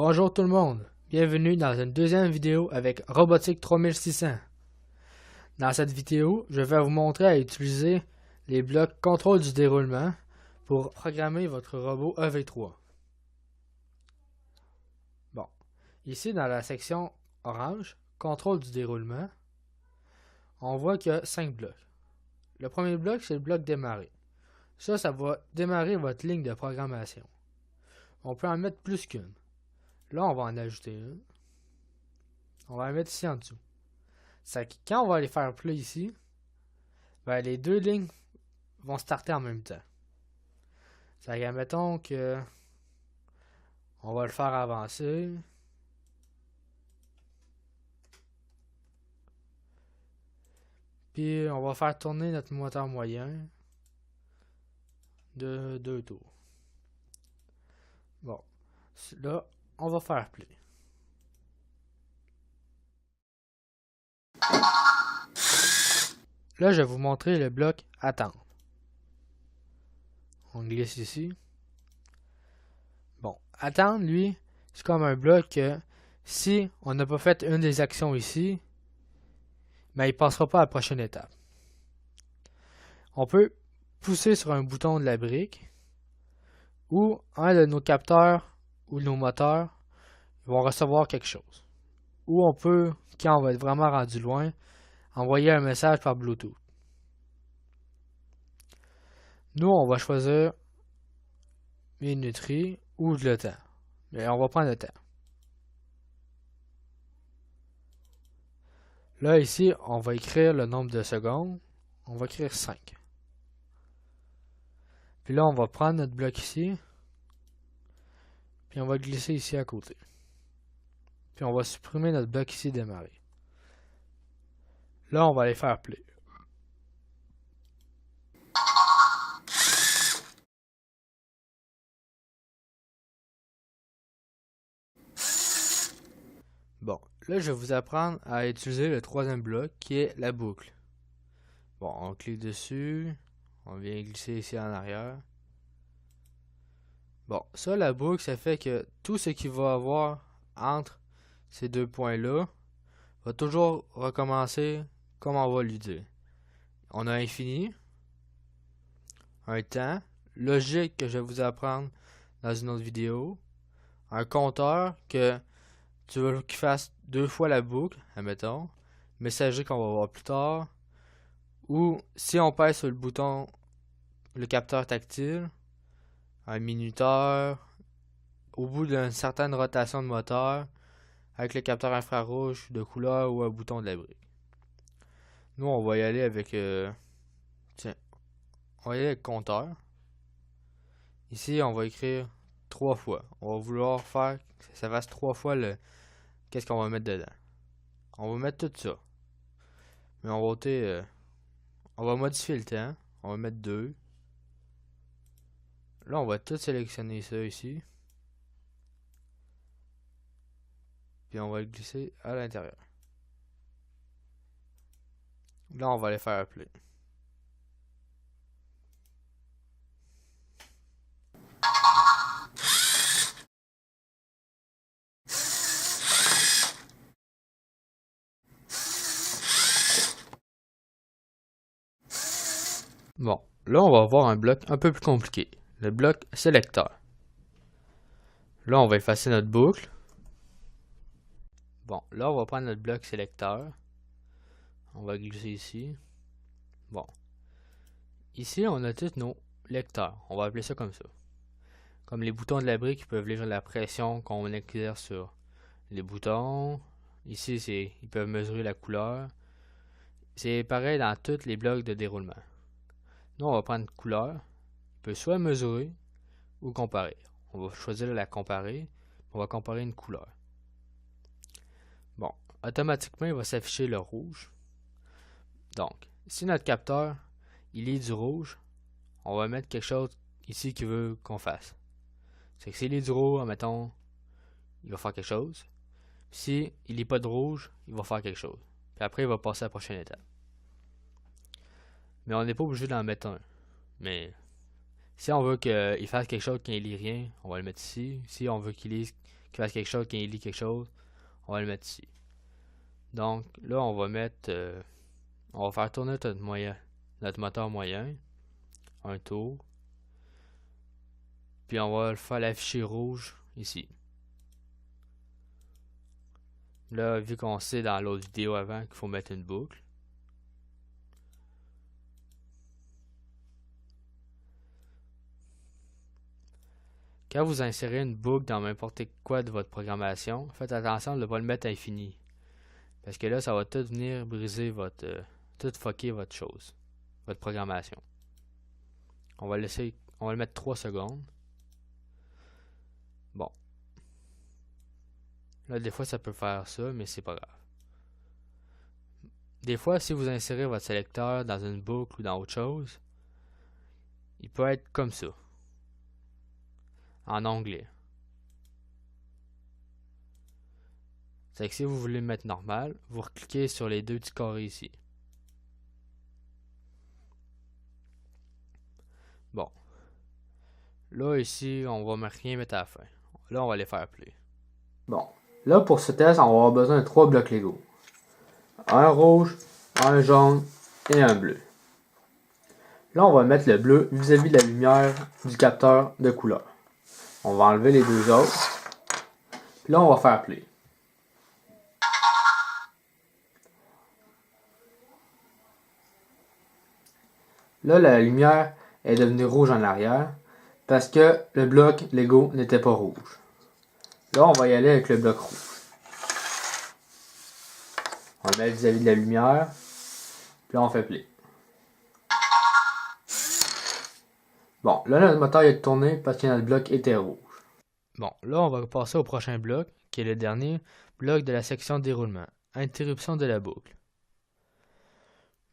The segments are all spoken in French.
Bonjour tout le monde, bienvenue dans une deuxième vidéo avec Robotique 3600. Dans cette vidéo, je vais vous montrer à utiliser les blocs contrôle du déroulement pour programmer votre robot EV3. Bon, ici dans la section orange, contrôle du déroulement, on voit qu'il y a 5 blocs. Le premier bloc, c'est le bloc démarrer. Ça va démarrer votre ligne de programmation. On peut en mettre plus qu'une. Là, on va en ajouter une. On va la mettre ici en dessous. C'est que quand on va les faire play ici, ben les deux lignes vont starter en même temps. C'est que, mettons que on va le faire avancer. Puis on va faire tourner notre moteur moyen de 2 tours. Bon, là, on va faire play. Là, je vais vous montrer le bloc attendre. On glisse ici. Bon, attendre, lui, c'est comme un bloc que si on n'a pas fait une des actions ici, mais il ne passera pas à la prochaine étape. On peut pousser sur un bouton de la brique ou un de nos capteurs ou nos moteurs vont recevoir quelque chose. Ou on peut, quand on va être vraiment rendu loin, envoyer un message par Bluetooth. Nous, on va choisir minuterie ou le temps. Mais on va prendre le temps. Là, ici, on va écrire le nombre de secondes. On va écrire 5. Puis là, on va prendre notre bloc ici. Puis on va glisser ici à côté. Puis on va supprimer notre bloc ici démarrer. Là, on va aller faire play. Bon, là, je vais vous apprendre à utiliser le troisième bloc qui est la boucle. Bon, on clique dessus. On vient glisser ici en arrière. Bon, ça, la boucle, ça fait que tout ce qu'il va avoir entre ces deux points-là va toujours recommencer comme on va lui dire. On a infini, un temps, logique que je vais vous apprendre dans une autre vidéo, un compteur que tu veux qu'il fasse 2 fois la boucle, admettons, messager qu'on va voir plus tard, ou si on pèse sur le bouton, le capteur tactile, un minuteur, au bout d'une certaine rotation de moteur, avec le capteur infrarouge de couleur ou un bouton de la brique. Nous, on va y aller avec, tiens, on va y aller avec compteur. Ici, on va écrire 3 fois. On va vouloir faire que ça fasse 3 fois le qu'est-ce qu'on va mettre dedans. On va mettre tout ça. Mais on va ôter, on va modifier le temps. On va mettre 2. Là, on va tout sélectionner ça ici. Puis on va le glisser à l'intérieur. Là, on va aller faire play. Bon, là, on va avoir un bloc un peu plus compliqué. Le bloc sélecteur. Là, on va effacer notre boucle. Bon, là, on va prendre notre bloc sélecteur. On va glisser ici. Bon. Ici, on a tous nos lecteurs. On va appeler ça comme ça. Comme les boutons de la brique qui peuvent lire la pression qu'on exerce sur les boutons. Ici, ils peuvent mesurer la couleur. C'est pareil dans tous les blocs de déroulement. Nous, on va prendre une couleur. Il peut soit mesurer ou comparer. On va choisir la comparer. On va comparer une couleur. Bon, automatiquement, il va s'afficher le rouge. Donc, si notre capteur, il lit du rouge, on va mettre quelque chose ici qu'il veut qu'on fasse. C'est que s'il lit du rouge, mettons, il va faire quelque chose. Si il lit pas de rouge, il va faire quelque chose. Puis après, il va passer à la prochaine étape. Mais on n'est pas obligé d'en mettre un. Mais Si on veut qu'il fasse quelque chose quand il lit rien, on va le mettre ici. Si on veut qu'il fasse quelque chose quand il lit quelque chose, on va le mettre ici. Donc là, on va mettre, on va faire tourner notre moteur moyen, un tour. Puis on va le faire l'afficher rouge ici. Là, vu qu'on sait dans l'autre vidéo avant qu'il faut mettre une boucle. Quand vous insérez une boucle dans n'importe quoi de votre programmation, faites attention de ne pas le mettre à infini. Parce que là, ça va tout venir briser tout fucker votre chose, votre programmation. On va le mettre 3 secondes. Bon. Là, des fois, ça peut faire ça, mais c'est pas grave. Des fois, si vous insérez votre sélecteur dans une boucle ou dans autre chose, il peut être comme ça, en onglet. C'est que si vous voulez le mettre normal, vous recliquez sur les deux petits carrés ici. Bon. Là, ici, on va rien mettre à la fin. Là, on va les faire play. Bon. Là, pour ce test, on va avoir besoin de 3 blocs Lego. Un rouge, un jaune et un bleu. Là, on va mettre le bleu vis-à-vis de la lumière du capteur de couleur. On va enlever les deux autres. Puis là, on va faire play. Là, la lumière est devenue rouge en arrière parce que le bloc Lego n'était pas rouge. Là, on va y aller avec le bloc rouge. On le met vis-à-vis de la lumière. Puis là, on fait play. Bon, là, notre moteur est tourné parce que notre bloc était rouge. Bon, là, on va passer au prochain bloc, qui est le dernier bloc de la section déroulement. Interruption de la boucle.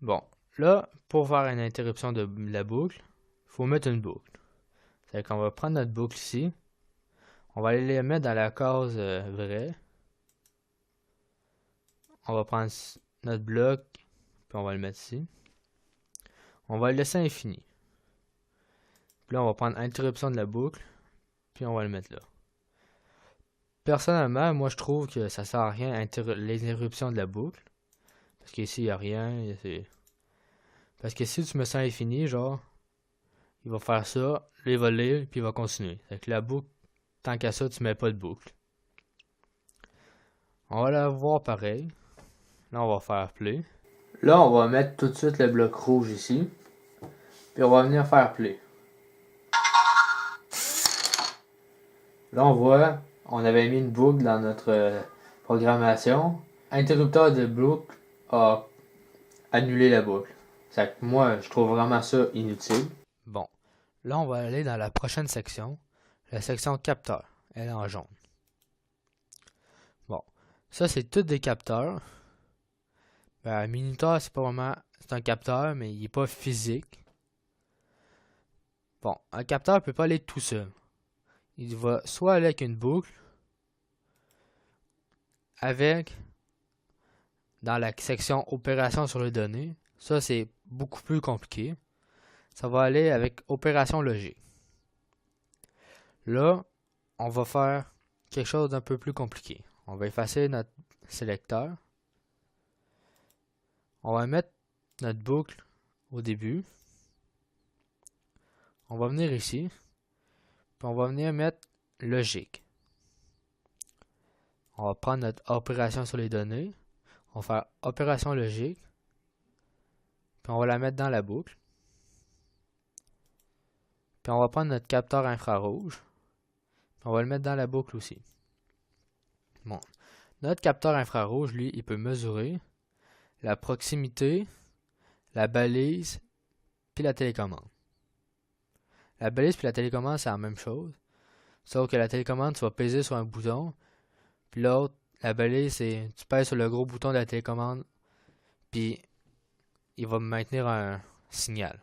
Bon, là, pour faire une interruption de la boucle, il faut mettre une boucle. C'est qu'on va prendre notre boucle ici. On va aller la mettre dans la case vraie. On va prendre notre bloc, puis on va le mettre ici. On va le laisser infini. Puis là, on va prendre interruption de la boucle, puis on va le mettre là. Personnellement, moi je trouve que ça sert à rien l'interruption de la boucle. Parce qu'ici, il n'y a rien. Parce que si tu mets ça à infini, genre, il va faire ça, il va lire, puis il va continuer. Avec la boucle, tant qu'à ça, tu mets pas de boucle. On va la voir pareil. Là, on va faire play. Là, on va mettre tout de suite le bloc rouge ici. Puis on va venir faire play. Là, on voit, on avait mis une boucle dans notre programmation. Interrupteur de boucle a annulé la boucle. C'est que moi, je trouve vraiment ça inutile. Bon, là, on va aller dans la prochaine section. La section capteur. Elle est en jaune. Bon, ça, c'est tous des capteurs. Un minuteur, c'est pas vraiment... C'est un capteur, mais il n'est pas physique. Bon, un capteur ne peut pas aller tout seul. Il va soit aller avec une boucle, dans la section opération sur les données. Ça, c'est beaucoup plus compliqué. Ça va aller avec opération logique. Là, on va faire quelque chose d'un peu plus compliqué. On va effacer notre sélecteur. On va mettre notre boucle au début. On va venir ici. Puis on va venir mettre logique. On va prendre notre opération sur les données. On va faire opération logique. Puis on va la mettre dans la boucle. Puis on va prendre notre capteur infrarouge. Puis on va le mettre dans la boucle aussi. Bon. Notre capteur infrarouge, lui, il peut mesurer la proximité, la balise, puis la télécommande. La balise puis la télécommande, c'est la même chose. Sauf que la télécommande, tu vas peser sur un bouton. Puis l'autre, la balise, c'est tu pèses sur le gros bouton de la télécommande. Puis il va maintenir un signal.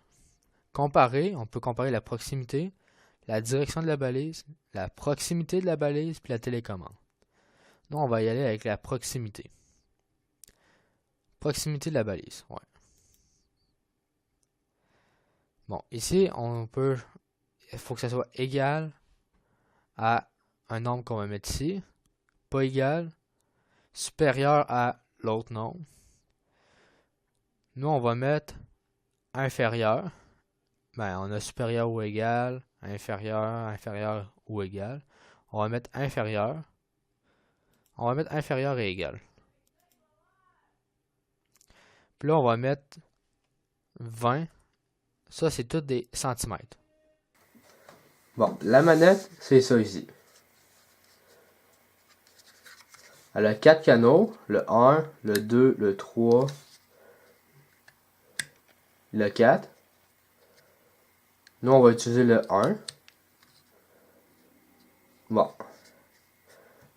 On peut comparer la proximité, la direction de la balise, la proximité de la balise, puis la télécommande. Nous, on va y aller avec la proximité. Proximité de la balise, ouais. Bon, ici, on peut il faut que ça soit égal à un nombre qu'on va mettre ici, pas égal, supérieur à l'autre nombre. Nous, on va mettre inférieur. Ben, on a supérieur ou égal, inférieur ou égal. On va mettre inférieur. On va mettre inférieur et égal. Puis là, on va mettre 20. Ça, c'est tout des centimètres. Bon, la manette, c'est ça ici. Elle a 4 canaux, le 1, le 2, le 3, le 4. Nous, on va utiliser le 1. Bon.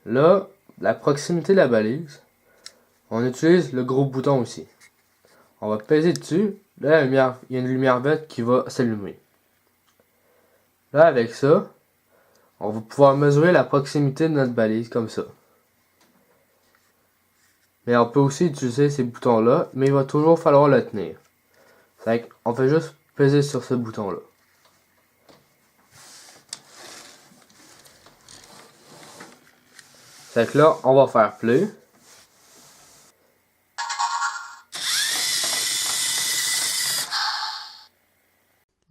Là, la proximité de la balise, on utilise le gros bouton aussi. On va peser dessus. Là, il y a une lumière verte qui va s'allumer. Là, avec ça, on va pouvoir mesurer la proximité de notre balise comme ça. Mais on peut aussi utiliser ces boutons-là, mais il va toujours falloir le tenir. Fait qu'on fait juste peser sur ce bouton-là. Fait que là, on va faire play.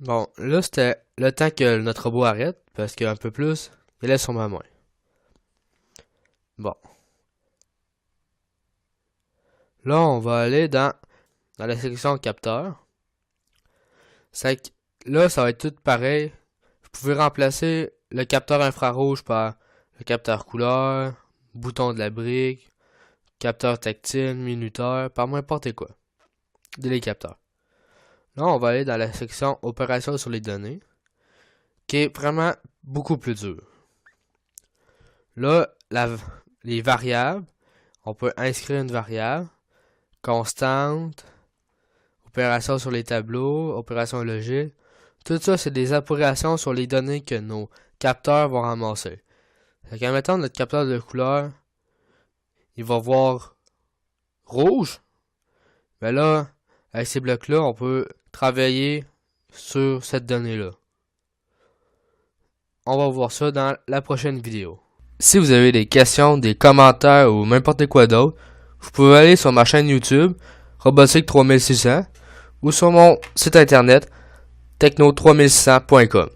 Bon, là, c'était le temps que notre robot arrête, parce qu'un peu plus, il est sur ma main. Bon. Là, on va aller dans la section capteur. C'est que là, ça va être tout pareil. Vous pouvez remplacer le capteur infrarouge par le capteur couleur, bouton de la brique, capteur tactile, minuteur, par n'importe quoi. Des capteurs. Là, on va aller dans la section opération sur les données, qui est vraiment beaucoup plus dur. Là, les variables, on peut inscrire une variable, constante, opération sur les tableaux, opération logique. Tout ça, c'est des opérations sur les données que nos capteurs vont ramasser. Fait qu'en mettant notre capteur de couleur, il va voir rouge. Mais là, avec ces blocs-là, on peut travailler sur cette donnée-là. On va voir ça dans la prochaine vidéo. Si vous avez des questions, des commentaires ou n'importe quoi d'autre, vous pouvez aller sur ma chaîne YouTube, Robotique 3600, ou sur mon site internet, techno3600.com.